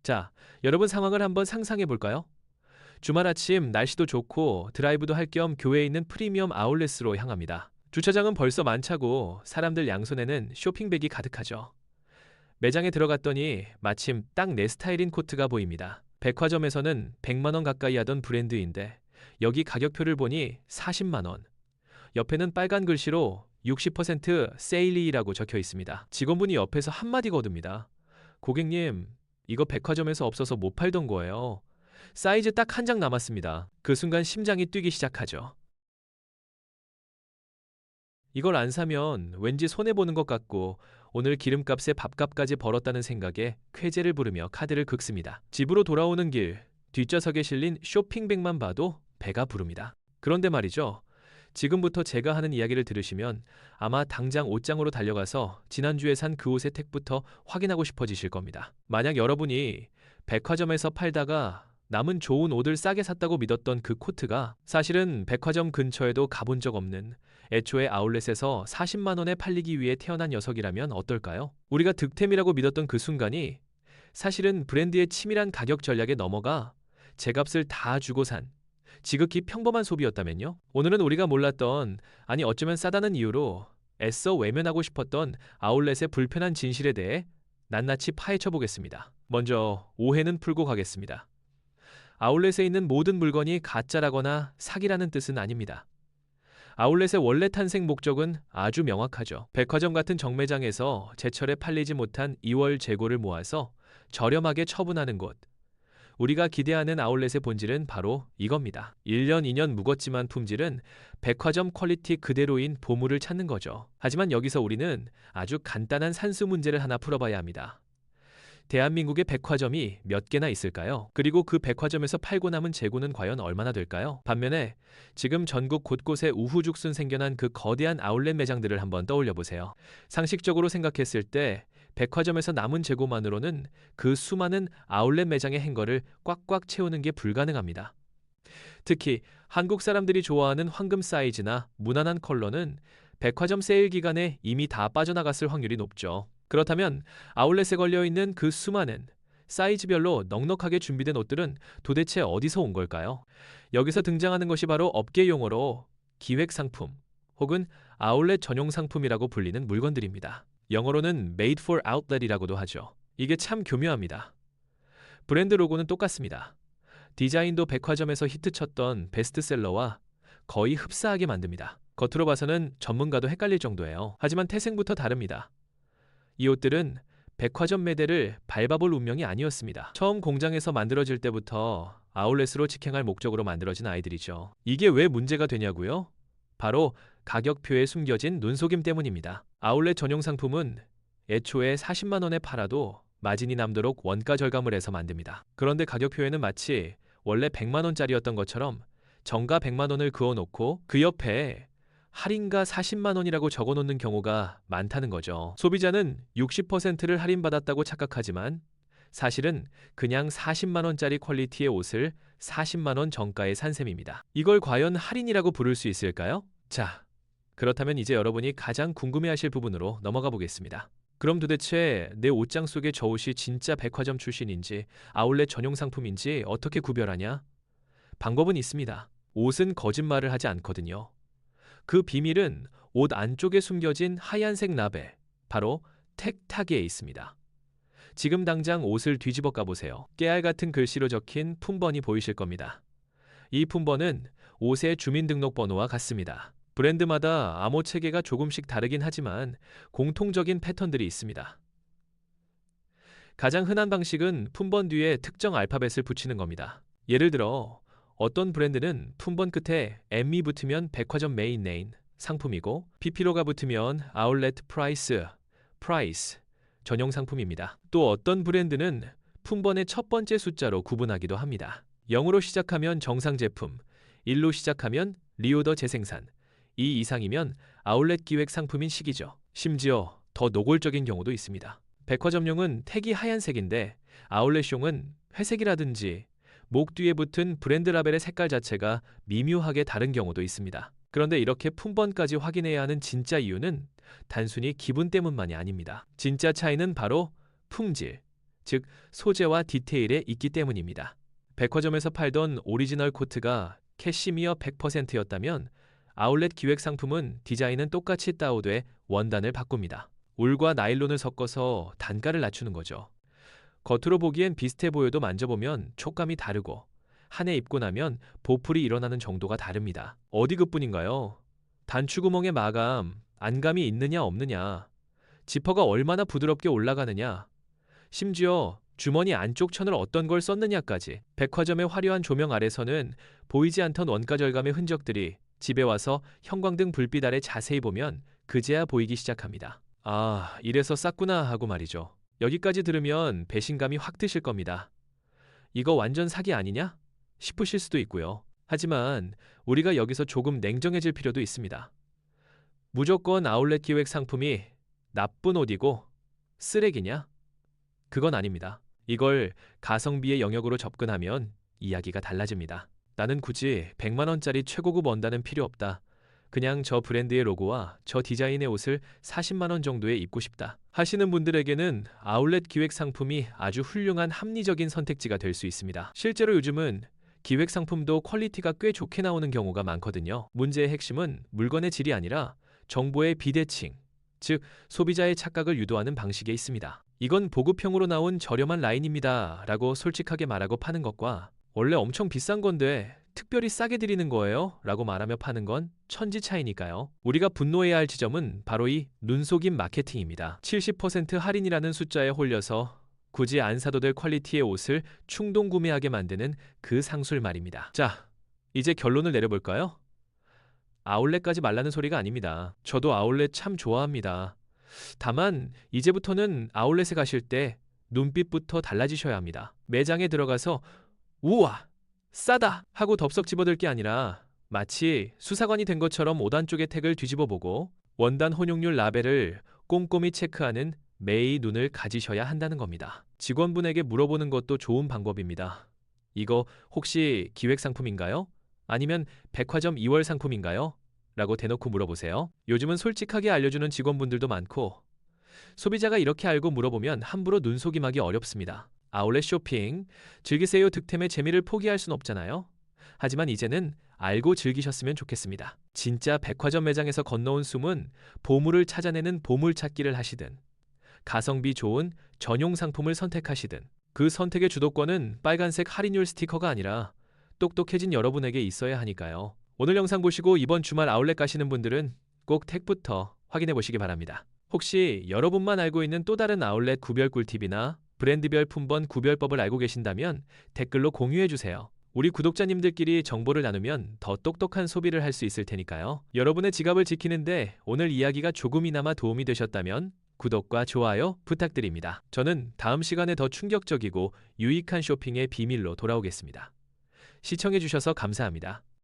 자, 여러분 상황을 한번 상상해 볼까요? 주말 아침 날씨도 좋고 드라이브도 할 겸 교외에 있는 프리미엄 아울렛으로 향합니다. 주차장은 벌써 만차고 사람들 양손에는 쇼핑백이 가득하죠. 매장에 들어갔더니 마침 딱 내 스타일인 코트가 보입니다. 백화점에서는 100만 원 가까이 하던 브랜드인데 여기 가격표를 보니 40만 원. 옆에는 빨간 글씨로 60% 세일이라고 적혀 있습니다. 직원분이 옆에서 한마디 거둡니다. 고객님, 이거 백화점에서 없어서 못 팔던 거예요. 사이즈 딱 한 장 남았습니다. 그 순간 심장이 뛰기 시작하죠. 이걸 안 사면 왠지 손해보는 것 같고 오늘 기름값에 밥값까지 벌었다는 생각에 쾌재를 부르며 카드를 긁습니다. 집으로 돌아오는 길, 뒷좌석에 실린 쇼핑백만 봐도 배가 부릅니다. 그런데 말이죠. 지금부터 제가 하는 이야기를 들으시면 아마 당장 옷장으로 달려가서 지난주에 산 그 옷의 택부터 확인하고 싶어지실 겁니다. 만약 여러분이 백화점에서 팔다가 남은 좋은 옷을 싸게 샀다고 믿었던 그 코트가 사실은 백화점 근처에도 가본 적 없는 애초에 아울렛에서 40만 원에 팔리기 위해 태어난 녀석이라면 어떨까요? 우리가 득템이라고 믿었던 그 순간이 사실은 브랜드의 치밀한 가격 전략에 넘어가 제값을 다 주고 산 지극히 평범한 소비였다면요? 오늘은 우리가 몰랐던, 아니 어쩌면 싸다는 이유로 애써 외면하고 싶었던 아울렛의 불편한 진실에 대해 낱낱이 파헤쳐 보겠습니다. 먼저 오해는 풀고 가겠습니다. 아울렛에 있는 모든 물건이 가짜라거나 사기라는 뜻은 아닙니다. 아울렛의 원래 탄생 목적은 아주 명확하죠. 백화점 같은 정매장에서 제철에 팔리지 못한 2월 재고를 모아서 저렴하게 처분하는 곳. 우리가 기대하는 아울렛의 본질은 바로 이겁니다. 1년, 2년 묵었지만 품질은 백화점 퀄리티 그대로인 보물을 찾는 거죠. 하지만 여기서 우리는 아주 간단한 산수 문제를 하나 풀어봐야 합니다. 대한민국의 백화점이 몇 개나 있을까요? 그리고 그 백화점에서 팔고 남은 재고는 과연 얼마나 될까요? 반면에 지금 전국 곳곳에 우후죽순 생겨난 그 거대한 아울렛 매장들을 한번 떠올려 보세요. 상식적으로 생각했을 때 백화점에서 남은 재고만으로는 그 수많은 아울렛 매장의 행거를 꽉꽉 채우는 게 불가능합니다. 특히 한국 사람들이 좋아하는 황금 사이즈나 무난한 컬러는 백화점 세일 기간에 이미 다 빠져나갔을 확률이 높죠. 그렇다면 아울렛에 걸려있는 그 수많은 사이즈별로 넉넉하게 준비된 옷들은 도대체 어디서 온 걸까요? 여기서 등장하는 것이 바로 업계 용어로 기획상품 혹은 아울렛 전용 상품이라고 불리는 물건들입니다. 영어로는 made for outlet이라고도 하죠. 이게 참 교묘합니다. 브랜드 로고는 똑같습니다. 디자인도 백화점에서 히트쳤던 베스트셀러와 거의 흡사하게 만듭니다. 겉으로 봐서는 전문가도 헷갈릴 정도예요. 하지만 태생부터 다릅니다. 이 옷들은 백화점 매대를 밟아볼 운명이 아니었습니다. 처음 공장에서 만들어질 때부터 아울렛으로 직행할 목적으로 만들어진 아이들이죠. 이게 왜 문제가 되냐고요? 바로 가격표에 숨겨진 눈속임 때문입니다. 아울렛 전용 상품은 애초에 40만 원에 팔아도 마진이 남도록 원가 절감을 해서 만듭니다. 그런데 가격표에는 마치 원래 100만 원짜리였던 것처럼 정가 100만 원을 그어놓고 그 옆에 할인가 40만 원이라고 적어놓는 경우가 많다는 거죠. 소비자는 60%를 할인받았다고 착각하지만 사실은 그냥 40만 원짜리 퀄리티의 옷을 40만 원 정가에 산 셈입니다. 이걸 과연 할인이라고 부를 수 있을까요? 자, 그렇다면 이제 여러분이 가장 궁금해하실 부분으로 넘어가 보겠습니다. 그럼 도대체 내 옷장 속의 저 옷이 진짜 백화점 출신인지 아울렛 전용 상품인지 어떻게 구별하냐? 방법은 있습니다. 옷은 거짓말을 하지 않거든요. 그 비밀은 옷 안쪽에 숨겨진 하얀색 라벨, 바로 택타기에 있습니다. 지금 당장 옷을 뒤집어 까보세요. 깨알 같은 글씨로 적힌 품번이 보이실 겁니다. 이 품번은 옷의 주민등록번호와 같습니다. 브랜드마다 암호 체계가 조금씩 다르긴 하지만 공통적인 패턴들이 있습니다. 가장 흔한 방식은 품번 뒤에 특정 알파벳을 붙이는 겁니다. 예를 들어 어떤 브랜드는 품번 끝에 M이 붙으면 백화점 메인 네임, 상품이고 PP로가 붙으면 아울렛 프라이스, 전용 상품입니다. 또 어떤 브랜드는 품번의 첫 번째 숫자로 구분하기도 합니다. 0으로 시작하면 정상 제품, 1로 시작하면 리오더 재생산, 2 이상이면 아울렛 기획 상품인 시기죠. 심지어 더 노골적인 경우도 있습니다. 백화점용은 택이 하얀색인데 아울렛용은 회색이라든지 목 뒤에 붙은 브랜드 라벨의 색깔 자체가 미묘하게 다른 경우도 있습니다. 그런데 이렇게 품번까지 확인해야 하는 진짜 이유는 단순히 기분 때문만이 아닙니다. 진짜 차이는 바로 품질, 즉 소재와 디테일에 있기 때문입니다. 백화점에서 팔던 오리지널 코트가 캐시미어 100%였다면 아울렛 기획 상품은 디자인은 똑같이 따오되 원단을 바꿉니다. 울과 나일론을 섞어서 단가를 낮추는 거죠. 겉으로 보기엔 비슷해 보여도 만져보면 촉감이 다르고 한 해 입고 나면 보풀이 일어나는 정도가 다릅니다. 어디 그뿐인가요? 단추구멍의 마감, 안감이 있느냐 없느냐, 지퍼가 얼마나 부드럽게 올라가느냐, 심지어 주머니 안쪽 천을 어떤 걸 썼느냐까지 백화점의 화려한 조명 아래서는 보이지 않던 원가 절감의 흔적들이 집에 와서 형광등 불빛 아래 자세히 보면 그제야 보이기 시작합니다. 아, 이래서 쌌구나 하고 말이죠. 여기까지 들으면 배신감이 확 드실 겁니다. 이거 완전 사기 아니냐? 싶으실 수도 있고요. 하지만 우리가 여기서 조금 냉정해질 필요도 있습니다. 무조건 아울렛 기획 상품이 나쁜 옷이고 쓰레기냐? 그건 아닙니다. 이걸 가성비의 영역으로 접근하면 이야기가 달라집니다. 나는 굳이 100만 원짜리 최고급 원단은 필요 없다. 그냥 저 브랜드의 로고와 저 디자인의 옷을 40만 원 정도에 입고 싶다 하시는 분들에게는 아울렛 기획 상품이 아주 훌륭한 합리적인 선택지가 될 수 있습니다. 실제로 요즘은 기획 상품도 퀄리티가 꽤 좋게 나오는 경우가 많거든요. 문제의 핵심은 물건의 질이 아니라 정보의 비대칭, 즉 소비자의 착각을 유도하는 방식에 있습니다. 이건 보급형으로 나온 저렴한 라인입니다 라고 솔직하게 말하고 파는 것과 원래 엄청 비싼 건데 특별히 싸게 드리는 거예요 라고 말하며 파는 건 천지 차이니까요. 우리가 분노해야 할 지점은 바로 이 눈속임 마케팅입니다. 70% 할인이라는 숫자에 홀려서 굳이 안 사도 될 퀄리티의 옷을 충동 구매하게 만드는 그 상술 말입니다. 자, 이제 결론을 내려볼까요? 아울렛까지 말라는 소리가 아닙니다. 저도 아울렛 참 좋아합니다. 다만 이제부터는 아울렛에 가실 때 눈빛부터 달라지셔야 합니다. 매장에 들어가서 우와! 싸다! 하고 덥석 집어들 게 아니라 마치 수사관이 된 것처럼 옷 안쪽의 택을 뒤집어보고 원단 혼용률 라벨을 꼼꼼히 체크하는 매의 눈을 가지셔야 한다는 겁니다. 직원분에게 물어보는 것도 좋은 방법입니다. 이거 혹시 기획 상품인가요? 아니면 백화점 2월 상품인가요? 라고 대놓고 물어보세요. 요즘은 솔직하게 알려주는 직원분들도 많고 소비자가 이렇게 알고 물어보면 함부로 눈속임하기 어렵습니다. 아울렛 쇼핑, 즐기세요. 득템의 재미를 포기할 순 없잖아요. 하지만 이제는 알고 즐기셨으면 좋겠습니다. 진짜 백화점 매장에서 건너온 숨은 보물을 찾아내는 보물찾기를 하시든 가성비 좋은 전용 상품을 선택하시든 그 선택의 주도권은 빨간색 할인율 스티커가 아니라 똑똑해진 여러분에게 있어야 하니까요. 오늘 영상 보시고 이번 주말 아울렛 가시는 분들은 꼭 택부터 확인해 보시기 바랍니다. 혹시 여러분만 알고 있는 또 다른 아울렛 구별 꿀팁이나 브랜드별 품번 구별법을 알고 계신다면 댓글로 공유해 주세요. 우리 구독자님들끼리 정보를 나누면 더 똑똑한 소비를 할 수 있을 테니까요. 여러분의 지갑을 지키는데 오늘 이야기가 조금이나마 도움이 되셨다면 구독과 좋아요 부탁드립니다. 저는 다음 시간에 더 충격적이고 유익한 쇼핑의 비밀로 돌아오겠습니다. 시청해 주셔서 감사합니다.